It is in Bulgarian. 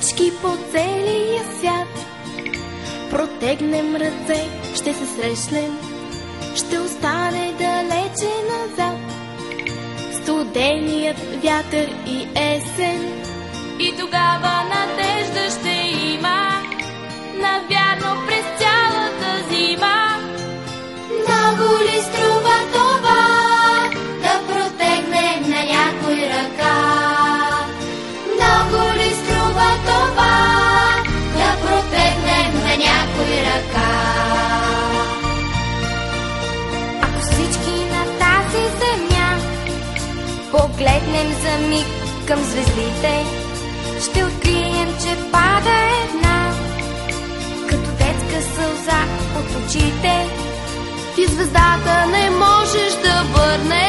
всички по целия свят. Протегнем ръце, ще се срещнем, ще остане далече назад студеният вятър и есен. И тогава надежда ще има, навярно през цялата зима. Много ли струва това, да протегнем на някой ръка? Много ли струва това, да протегнем на някой ръка? Ако всички на тази земя погледнем за миг към звездите, ще открием, че пада една, като детска сълза от очите. Ти звездата не можеш да върнеш.